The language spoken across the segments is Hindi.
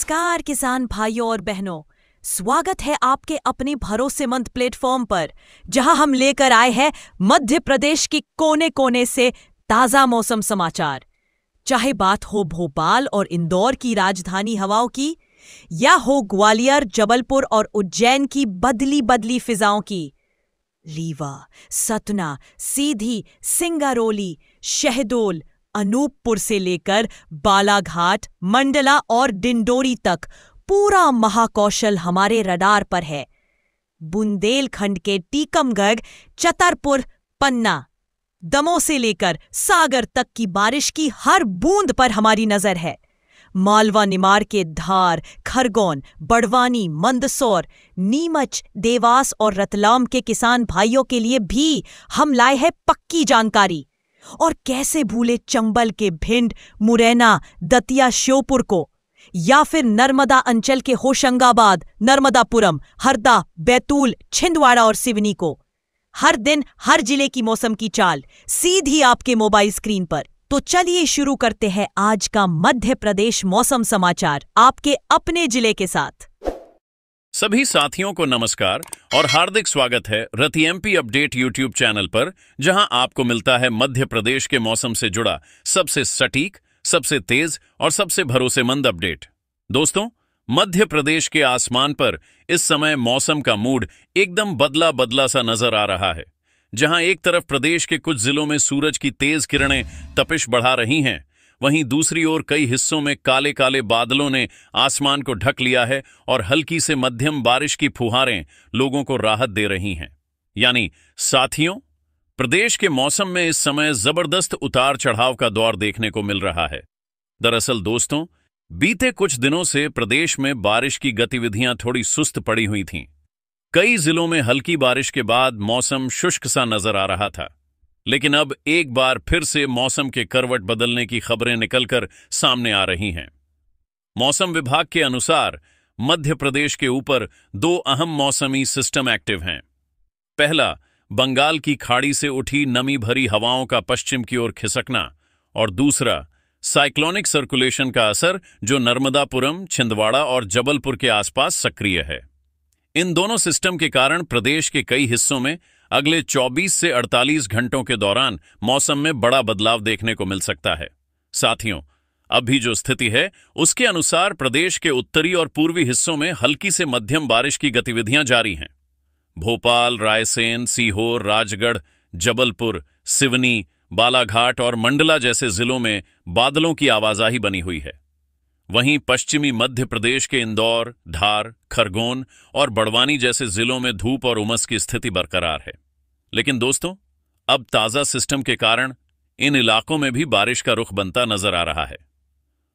नमस्कार किसान भाइयों और बहनों, स्वागत है आपके अपने भरोसेमंद प्लेटफॉर्म पर, जहां हम लेकर आए हैं मध्य प्रदेश के कोने कोने से ताजा मौसम समाचार। चाहे बात हो भोपाल और इंदौर की राजधानी हवाओं की, या हो ग्वालियर, जबलपुर और उज्जैन की बदली बदली फिजाओं की। रीवा, सतना, सीधी, सिंगरौली, शहडोल, अनूपपुर से लेकर बालाघाट, मंडला और डिंडोरी तक पूरा महाकौशल हमारे रडार पर है। बुंदेलखंड के टीकमगढ़, छतरपुर, पन्ना, दमोह से लेकर सागर तक की बारिश की हर बूंद पर हमारी नजर है। मालवा निमाड़ के धार, खरगोन, बड़वानी, मंदसौर, नीमच, देवास और रतलाम के किसान भाइयों के लिए भी हम लाए हैं पक्की जानकारी। और कैसे भूले चंबल के भिंड, मुरैना, दतिया, श्योपुर को, या फिर नर्मदा अंचल के होशंगाबाद, नर्मदापुरम, हरदा, बैतूल, छिंदवाड़ा और सिवनी को। हर दिन हर जिले की मौसम की चाल सीधी आपके मोबाइल स्क्रीन पर। तो चलिए शुरू करते हैं आज का मध्य प्रदेश मौसम समाचार आपके अपने जिले के साथ। सभी साथियों को नमस्कार और हार्दिक स्वागत है रति एमपी अपडेट यूट्यूब चैनल पर, जहां आपको मिलता है मध्य प्रदेश के मौसम से जुड़ा सबसे सटीक, सबसे तेज और सबसे भरोसेमंद अपडेट। दोस्तों, मध्य प्रदेश के आसमान पर इस समय मौसम का मूड एकदम बदला बदला सा नजर आ रहा है। जहां एक तरफ प्रदेश के कुछ जिलों में सूरज की तेज किरणें तपिश बढ़ा रही हैं, वहीं दूसरी ओर कई हिस्सों में काले काले बादलों ने आसमान को ढक लिया है और हल्की से मध्यम बारिश की फुहारें लोगों को राहत दे रही हैं। यानी साथियों, प्रदेश के मौसम में इस समय जबरदस्त उतार चढ़ाव का दौर देखने को मिल रहा है। दरअसल दोस्तों, बीते कुछ दिनों से प्रदेश में बारिश की गतिविधियां थोड़ी सुस्त पड़ी हुई थीं। कई जिलों में हल्की बारिश के बाद मौसम शुष्क सा नजर आ रहा था, लेकिन अब एक बार फिर से मौसम के करवट बदलने की खबरें निकलकर सामने आ रही हैं। मौसम विभाग के अनुसार मध्य प्रदेश के ऊपर दो अहम मौसमी सिस्टम एक्टिव हैं। पहला, बंगाल की खाड़ी से उठी नमी भरी हवाओं का पश्चिम की ओर खिसकना, और दूसरा, साइक्लोनिक सर्कुलेशन का असर जो नर्मदापुरम, छिंदवाड़ा और जबलपुर के आसपास सक्रिय है। इन दोनों सिस्टम के कारण प्रदेश के कई हिस्सों में अगले 24 से 48 घंटों के दौरान मौसम में बड़ा बदलाव देखने को मिल सकता है। साथियों, अभी जो स्थिति है उसके अनुसार प्रदेश के उत्तरी और पूर्वी हिस्सों में हल्की से मध्यम बारिश की गतिविधियां जारी हैं। भोपाल, रायसेन, सीहोर, राजगढ़, जबलपुर, सिवनी, बालाघाट और मंडला जैसे जिलों में बादलों की आवाजाही बनी हुई है। वहीं पश्चिमी मध्य प्रदेश के इंदौर, धार, खरगोन और बड़वानी जैसे जिलों में धूप और उमस की स्थिति बरकरार है। लेकिन दोस्तों, अब ताजा सिस्टम के कारण इन इलाकों में भी बारिश का रुख बनता नजर आ रहा है।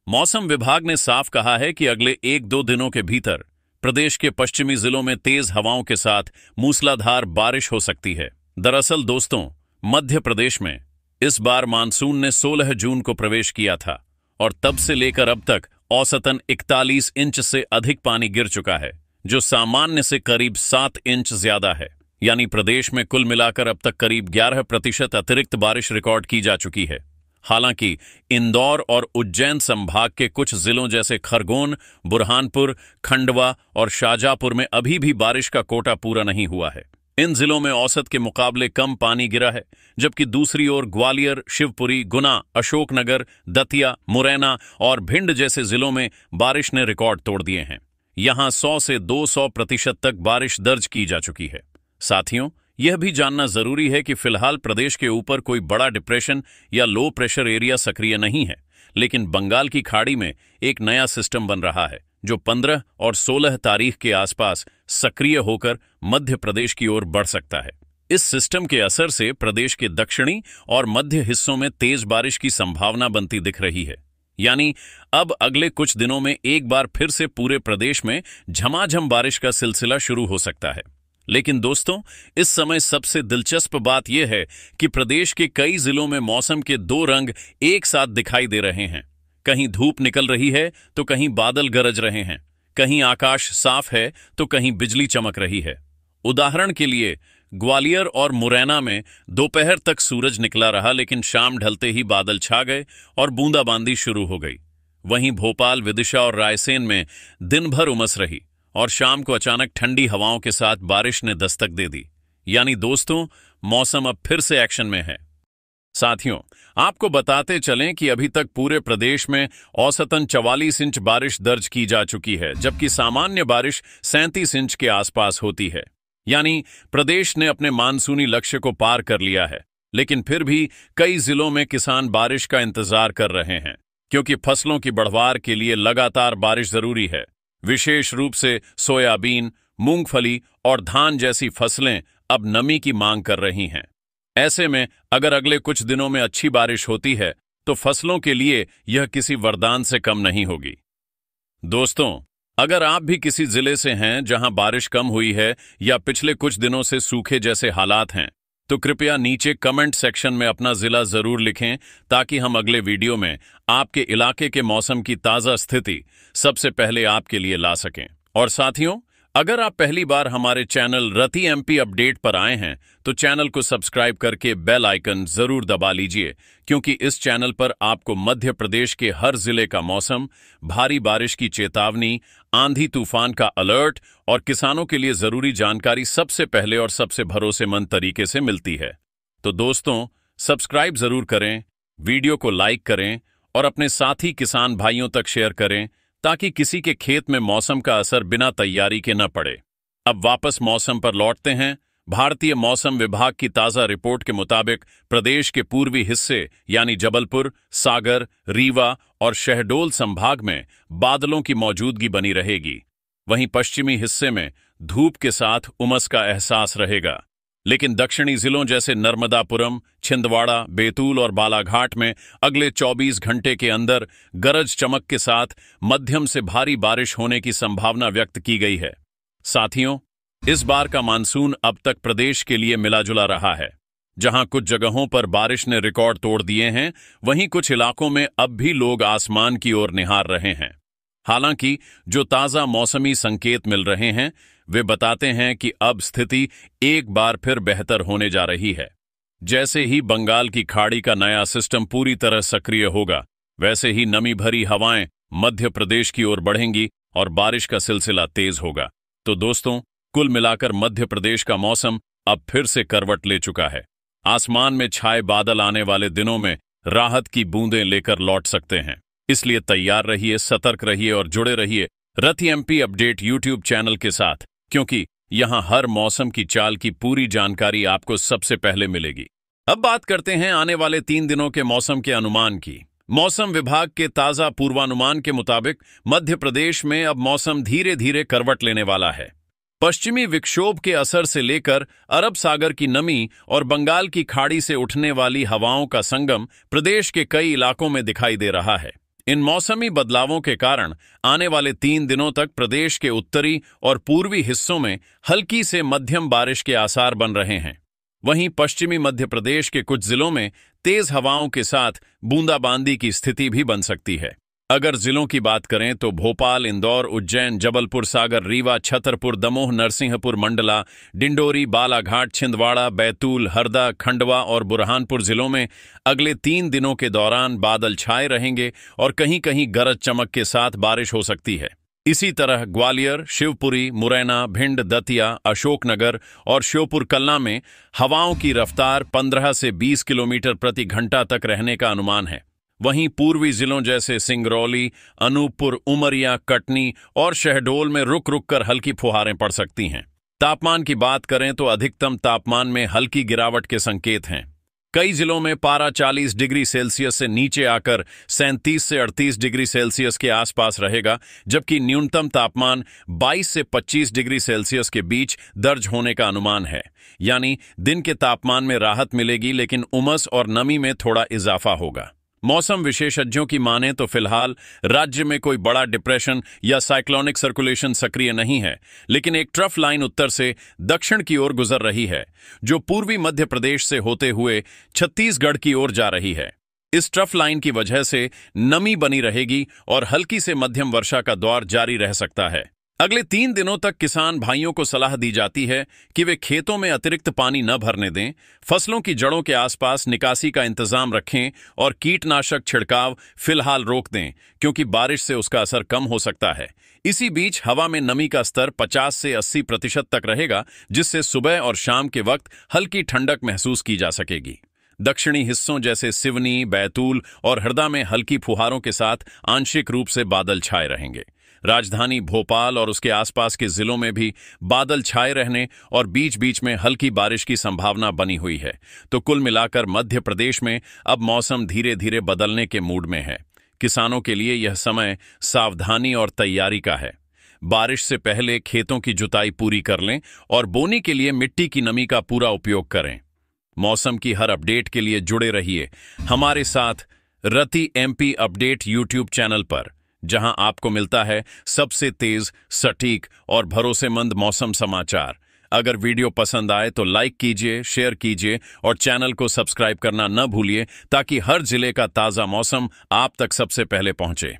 मौसम विभाग ने साफ कहा है कि अगले 1-2 दिनों के भीतर प्रदेश के पश्चिमी जिलों में तेज हवाओं के साथ मूसलाधार बारिश हो सकती है। दरअसल दोस्तों, मध्य प्रदेश में इस बार मानसून ने 16 जून को प्रवेश किया था और तब से लेकर अब तक औसतन 41 इंच से अधिक पानी गिर चुका है, जो सामान्य से करीब 7 इंच ज्यादा है। यानी प्रदेश में कुल मिलाकर अब तक करीब 11% अतिरिक्त बारिश रिकॉर्ड की जा चुकी है। हालांकि इंदौर और उज्जैन संभाग के कुछ जिलों जैसे खरगोन, बुरहानपुर, खंडवा और शाजापुर में अभी भी बारिश का कोटा पूरा नहीं हुआ है। इन जिलों में औसत के मुकाबले कम पानी गिरा है, जबकि दूसरी ओर ग्वालियर, शिवपुरी, गुना, अशोकनगर, दतिया, मुरैना और भिंड जैसे जिलों में बारिश ने रिकॉर्ड तोड़ दिए हैं। यहां 100 से 200% तक बारिश दर्ज की जा चुकी है। साथियों, यह भी जानना जरूरी है कि फिलहाल प्रदेश के ऊपर कोई बड़ा डिप्रेशन या लो प्रेशर एरिया सक्रिय नहीं है, लेकिन बंगाल की खाड़ी में एक नया सिस्टम बन रहा है, जो 15 और 16 तारीख के आसपास सक्रिय होकर मध्य प्रदेश की ओर बढ़ सकता है। इस सिस्टम के असर से प्रदेश के दक्षिणी और मध्य हिस्सों में तेज बारिश की संभावना बनती दिख रही है। यानी अब अगले कुछ दिनों में एक बार फिर से पूरे प्रदेश में झमाझम बारिश का सिलसिला शुरू हो सकता है। लेकिन दोस्तों, इस समय सबसे दिलचस्प बात यह है कि प्रदेश के कई जिलों में मौसम के दो रंग एक साथ दिखाई दे रहे हैं। कहीं धूप निकल रही है तो कहीं बादल गरज रहे हैं, कहीं आकाश साफ है तो कहीं बिजली चमक रही है। उदाहरण के लिए ग्वालियर और मुरैना में दोपहर तक सूरज निकला रहा, लेकिन शाम ढलते ही बादल छा गए और बूंदाबांदी शुरू हो गई। वहीं भोपाल, विदिशा और रायसेन में दिन भर उमस रही और शाम को अचानक ठंडी हवाओं के साथ बारिश ने दस्तक दे दी। यानी दोस्तों, मौसम अब फिर से एक्शन में है। साथियों, आपको बताते चलें कि अभी तक पूरे प्रदेश में औसतन 44 इंच बारिश दर्ज की जा चुकी है, जबकि सामान्य बारिश 37 इंच के आसपास होती है। यानी प्रदेश ने अपने मानसूनी लक्ष्य को पार कर लिया है। लेकिन फिर भी कई जिलों में किसान बारिश का इंतजार कर रहे हैं, क्योंकि फसलों की बढ़वार के लिए लगातार बारिश जरूरी है। विशेष रूप से सोयाबीन, मूंगफली और धान जैसी फसलें अब नमी की मांग कर रही हैं। ऐसे में अगर अगले कुछ दिनों में अच्छी बारिश होती है तो फसलों के लिए यह किसी वरदान से कम नहीं होगी। दोस्तों, अगर आप भी किसी जिले से हैं जहां बारिश कम हुई है या पिछले कुछ दिनों से सूखे जैसे हालात हैं, तो कृपया नीचे कमेंट सेक्शन में अपना जिला जरूर लिखें, ताकि हम अगले वीडियो में आपके इलाके के मौसम की ताज़ा स्थिति सबसे पहले आपके लिए ला सकें। और साथियों, अगर आप पहली बार हमारे चैनल रति एमपी अपडेट पर आए हैं तो चैनल को सब्सक्राइब करके बेल आइकन जरूर दबा लीजिए, क्योंकि इस चैनल पर आपको मध्य प्रदेश के हर जिले का मौसम, भारी बारिश की चेतावनी, आंधी तूफान का अलर्ट और किसानों के लिए जरूरी जानकारी सबसे पहले और सबसे भरोसेमंद तरीके से मिलती है। तो दोस्तों, सब्सक्राइब जरूर करें, वीडियो को लाइक करें और अपने साथी किसान भाइयों तक शेयर करें, ताकि किसी के खेत में मौसम का असर बिना तैयारी के न पड़े। अब वापस मौसम पर लौटते हैं। भारतीय मौसम विभाग की ताज़ा रिपोर्ट के मुताबिक प्रदेश के पूर्वी हिस्से यानी जबलपुर, सागर, रीवा और शहडोल संभाग में बादलों की मौजूदगी बनी रहेगी। वहीं पश्चिमी हिस्से में धूप के साथ उमस का एहसास रहेगा। लेकिन दक्षिणी जिलों जैसे नर्मदापुरम, छिंदवाड़ा, बैतूल और बालाघाट में अगले 24 घंटे के अंदर गरज चमक के साथ मध्यम से भारी बारिश होने की संभावना व्यक्त की गई है। साथियों, इस बार का मानसून अब तक प्रदेश के लिए मिला-जुला रहा है। जहां कुछ जगहों पर बारिश ने रिकॉर्ड तोड़ दिए हैं, वहीं कुछ इलाकों में अब भी लोग आसमान की ओर निहार रहे हैं। हालांकि जो ताज़ा मौसमी संकेत मिल रहे हैं वे बताते हैं कि अब स्थिति एक बार फिर बेहतर होने जा रही है। जैसे ही बंगाल की खाड़ी का नया सिस्टम पूरी तरह सक्रिय होगा, वैसे ही नमी भरी हवाएं मध्य प्रदेश की ओर बढ़ेंगी और बारिश का सिलसिला तेज होगा। तो दोस्तों, कुल मिलाकर मध्य प्रदेश का मौसम अब फिर से करवट ले चुका है। आसमान में छाए बादल आने वाले दिनों में राहत की बूंदें लेकर लौट सकते हैं। इसलिए तैयार रहिए, सतर्क रहिए और जुड़े रहिए रति एमपी अपडेट यूट्यूब चैनल के साथ, क्योंकि यहां हर मौसम की चाल की पूरी जानकारी आपको सबसे पहले मिलेगी। अब बात करते हैं आने वाले 3 दिनों के मौसम के अनुमान की। मौसम विभाग के ताजा पूर्वानुमान के मुताबिक मध्य प्रदेश में अब मौसम धीरे धीरे करवट लेने वाला है। पश्चिमी विक्षोभ के असर से लेकर अरब सागर की नमी और बंगाल की खाड़ी से उठने वाली हवाओं का संगम प्रदेश के कई इलाकों में दिखाई दे रहा है। इन मौसमी बदलावों के कारण आने वाले 3 दिनों तक प्रदेश के उत्तरी और पूर्वी हिस्सों में हल्की से मध्यम बारिश के आसार बन रहे हैं। वहीं पश्चिमी मध्य प्रदेश के कुछ जिलों में तेज हवाओं के साथ बूंदाबांदी की स्थिति भी बन सकती है। अगर जिलों की बात करें तो भोपाल, इंदौर, उज्जैन, जबलपुर, सागर, रीवा, छतरपुर, दमोह, नरसिंहपुर, मंडला, डिंडोरी, बालाघाट, छिंदवाड़ा, बैतूल, हरदा, खंडवा और बुरहानपुर जिलों में अगले 3 दिनों के दौरान बादल छाए रहेंगे और कहीं कहीं गरज चमक के साथ बारिश हो सकती है। इसी तरह ग्वालियर, शिवपुरी, मुरैना, भिंड, दतिया, अशोकनगर और श्योपुर कल्ला में हवाओं की रफ्तार 15 से 20 किलोमीटर प्रति घंटा तक रहने का अनुमान है। वहीं पूर्वी जिलों जैसे सिंगरौली, अनूपपुर, उमरिया, कटनी और शहडोल में रुक रुक कर हल्की फुहारें पड़ सकती हैं। तापमान की बात करें तो अधिकतम तापमान में हल्की गिरावट के संकेत हैं। कई जिलों में पारा 40 डिग्री सेल्सियस से नीचे आकर 37 से 38 डिग्री सेल्सियस के आसपास रहेगा, जबकि न्यूनतम तापमान 22 से 25 डिग्री सेल्सियस के बीच दर्ज होने का अनुमान है। यानी दिन के तापमान में राहत मिलेगी, लेकिन उमस और नमी में थोड़ा इजाफा होगा। मौसम विशेषज्ञों की माने तो फिलहाल राज्य में कोई बड़ा डिप्रेशन या साइक्लोनिक सर्कुलेशन सक्रिय नहीं है, लेकिन एक ट्रफ लाइन उत्तर से दक्षिण की ओर गुजर रही है, जो पूर्वी मध्य प्रदेश से होते हुए छत्तीसगढ़ की ओर जा रही है। इस ट्रफ लाइन की वजह से नमी बनी रहेगी और हल्की से मध्यम वर्षा का दौर जारी रह सकता है। अगले 3 दिनों तक किसान भाइयों को सलाह दी जाती है कि वे खेतों में अतिरिक्त पानी न भरने दें, फसलों की जड़ों के आसपास निकासी का इंतजाम रखें और कीटनाशक छिड़काव फिलहाल रोक दें, क्योंकि बारिश से उसका असर कम हो सकता है। इसी बीच हवा में नमी का स्तर 50 से 80% तक रहेगा, जिससे सुबह और शाम के वक्त हल्की ठंडक महसूस की जा सकेगी। दक्षिणी हिस्सों जैसे सिवनी, बैतूल और हरदा में हल्की फुहारों के साथ आंशिक रूप से बादल छाए रहेंगे। राजधानी भोपाल और उसके आसपास के जिलों में भी बादल छाए रहने और बीच बीच में हल्की बारिश की संभावना बनी हुई है। तो कुल मिलाकर मध्य प्रदेश में अब मौसम धीरे धीरे बदलने के मूड में है। किसानों के लिए यह समय सावधानी और तैयारी का है। बारिश से पहले खेतों की जुताई पूरी कर लें और बोनी के लिए मिट्टी की नमी का पूरा उपयोग करें। मौसम की हर अपडेट के लिए जुड़े रहिए हमारे साथ रति एमपी अपडेट यूट्यूब चैनल पर, जहां आपको मिलता है सबसे तेज, सटीक और भरोसेमंद मौसम समाचार। अगर वीडियो पसंद आए तो लाइक कीजिए, शेयर कीजिए और चैनल को सब्सक्राइब करना न भूलिए, ताकि हर जिले का ताजा मौसम आप तक सबसे पहले पहुंचे।